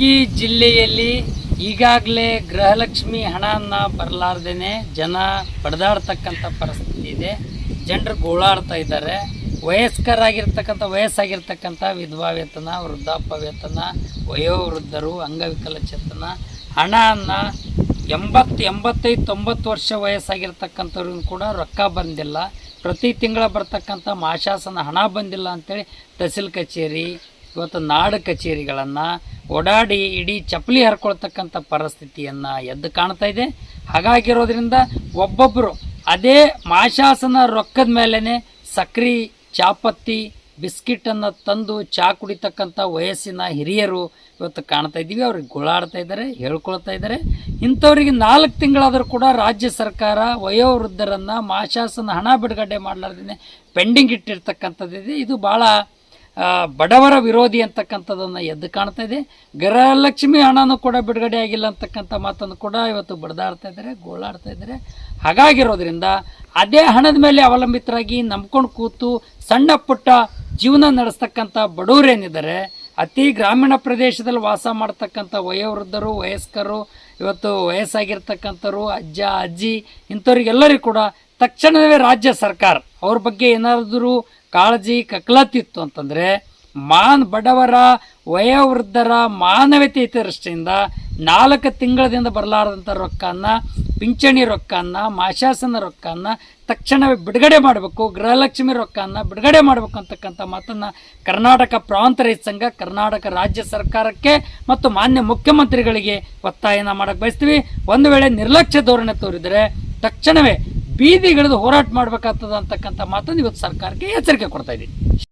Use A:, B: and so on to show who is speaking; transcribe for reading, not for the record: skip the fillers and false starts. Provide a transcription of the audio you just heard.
A: ಕಲಬುರಗಿ ಜಿಲ್ಲೆಯಲ್ಲಿ ಈಗಾಗಲೇ ಗೃಹಲಕ್ಷ್ಮಿ ಹಣನ ಬರಲಾರ್ದೇ ಜನ ಪಡೆದಾಡ್ತಕ್ಕಂಥ ಪರಿಸ್ಥಿತಿ ಇದೆ. ಜನರು ಗೋಳಾಡ್ತಾ ಇದ್ದಾರೆ. ವಯಸ್ಸಾಗಿರ್ತಕ್ಕಂಥ ವಿಧವಾ ವೇತನ, ವೃದ್ಧಾಪ್ಯ ವೇತನ, ವಯೋವೃದ್ಧರು, ಅಂಗವಿಕಲಚೇತನ ಹಣನ 85-90 ವರ್ಷ ವಯಸ್ಸಾಗಿರ್ತಕ್ಕಂಥವ್ರಿಗೂ ಕೂಡ ರೊಕ್ಕ ಬಂದಿಲ್ಲ. ಪ್ರತಿ ತಿಂಗಳ ಬರ್ತಕ್ಕಂಥ ಮಾಶಾಸನ ಹಣ ಬಂದಿಲ್ಲ ಅಂಥೇಳಿ ತಹಸೀಲ್ ಕಚೇರಿ, ಇವತ್ತು ನಾಡು ಕಚೇರಿಗಳನ್ನು ಓಡಾಡಿ ಇಡೀ ಚಪ್ಪಲಿ ಹರ್ಕೊಳ್ತಕ್ಕಂಥ ಪರಿಸ್ಥಿತಿಯನ್ನು ಎದ್ದು ಕಾಣ್ತಾ ಇದೆ. ಹಾಗಾಗಿರೋದ್ರಿಂದ ಒಬ್ಬೊಬ್ಬರು ಅದೇ ಮಾಶಾಸನ ರೊಕ್ಕದ ಮೇಲೇ ಸಕ್ರೆ, ಚಾಪತ್ತಿ, ಬಿಸ್ಕಿಟನ್ನು ತಂದು ಚಾ ಕುಡಿತಕ್ಕಂಥ ವಯಸ್ಸಿನ ಹಿರಿಯರು ಇವತ್ತು ಕಾಣ್ತಾ ಇದ್ದೀವಿ. ಅವ್ರಿಗೆ ಗೋಳಾಡ್ತಾ ಇದ್ದಾರೆ, ಹೇಳ್ಕೊಳ್ತಾ ಇದ್ದಾರೆ. ಇಂಥವ್ರಿಗೆ 4 ತಿಂಗಳಾದರೂ ಕೂಡ ರಾಜ್ಯ ಸರ್ಕಾರ ವಯೋವೃದ್ಧರನ್ನು ಮಾಶಾಸನ ಹಣ ಬಿಡುಗಡೆ ಮಾಡಲಾರ್ದೇ ಪೆಂಡಿಂಗ್ ಇಟ್ಟಿರ್ತಕ್ಕಂಥದ್ದಿದೆ. ಇದು ಭಾಳ ಬಡವರ ವಿರೋಧಿ ಅಂತಕ್ಕಂಥದ್ದನ್ನು ಎದ್ದು ಕಾಣ್ತಾ ಇದೆ. ಗೃಹಲಕ್ಷ್ಮಿ ಹಣನೂ ಕೂಡ ಬಿಡುಗಡೆ ಆಗಿಲ್ಲ ಅಂತಕ್ಕಂಥ ಮಾತನ್ನು ಕೂಡ ಇವತ್ತು ಬಡ್ದಾಡ್ತಾ ಇದ್ದಾರೆ, ಗೋಳಾಡ್ತಾ ಇದ್ದಾರೆ. ಹಾಗಾಗಿರೋದ್ರಿಂದ ಅದೇ ಹಣದ ಮೇಲೆ ಅವಲಂಬಿತರಾಗಿ ನಂಬ್ಕೊಂಡು ಕೂತು ಸಣ್ಣ ಪುಟ್ಟ ಜೀವನ ನಡೆಸ್ತಕ್ಕಂಥ ಬಡವರೇನಿದ್ದಾರೆ, ಅತಿ ಗ್ರಾಮೀಣ ಪ್ರದೇಶದಲ್ಲಿ ವಾಸ ಮಾಡ್ತಕ್ಕಂಥ ವಯೋವೃದ್ಧರು, ವಯಸ್ಕರು, ಇವತ್ತು ವಯಸ್ಸಾಗಿರ್ತಕ್ಕಂಥವ್ರು, ಅಜ್ಜ ಅಜ್ಜಿ, ಇಂಥವ್ರಿಗೆಲ್ಲರಿಗೂ ಕೂಡ ತಕ್ಷಣವೇ ರಾಜ್ಯ ಸರ್ಕಾರ ಅವ್ರ ಬಗ್ಗೆ ಏನಾದರೂ ಕಾಳಜಿ ಕಕ್ಲತ್ತಿತ್ತು ಅಂತಂದರೆ ಬಡವರ ವಯೋವೃದ್ಧರ ಮಾನವೀಯತೆ ದೃಷ್ಟಿಯಿಂದ 4 ತಿಂಗಳದಿಂದ ಬರಲಾರದಂಥ ರೊಕ್ಕನ, ಪಿಂಚಣಿ ರೊಕ್ಕನ, ಮಾಶಾಸನ ರೊಕ್ಕನ ತಕ್ಷಣವೇ ಬಿಡುಗಡೆ ಮಾಡಬೇಕು, ಗೃಹಲಕ್ಷ್ಮಿ ರೊಕ್ಕನ ಬಿಡುಗಡೆ ಮಾಡಬೇಕು ಅಂತಕ್ಕಂಥ ಮಾತನ್ನು ಕರ್ನಾಟಕ ಪ್ರಾಂತ ರೈತ ಸಂಘ, ಕರ್ನಾಟಕ ರಾಜ್ಯ ಸರ್ಕಾರಕ್ಕೆ ಮತ್ತು ಮಾನ್ಯ ಮುಖ್ಯಮಂತ್ರಿಗಳಿಗೆ ಒತ್ತಾಯನ ಮಾಡಕ್ಕೆ ಬಯಸ್ತೀವಿ. ಒಂದು ವೇಳೆ ನಿರ್ಲಕ್ಷ್ಯ ಧೋರಣೆ ತೋರಿದರೆ ತಕ್ಷಣವೇ ಬೀದಿಗಿಳಿದು ಹೋರಾಟ ಮಾಡಬೇಕಾಗ್ತದೆ ಅಂತಕ್ಕಂಥ ಮಾತನ್ನು ಇವತ್ತು ಸರ್ಕಾರಕ್ಕೆ ಎಚ್ಚರಿಕೆ ಕೊಡ್ತಾ ಇದ್ದೀವಿ.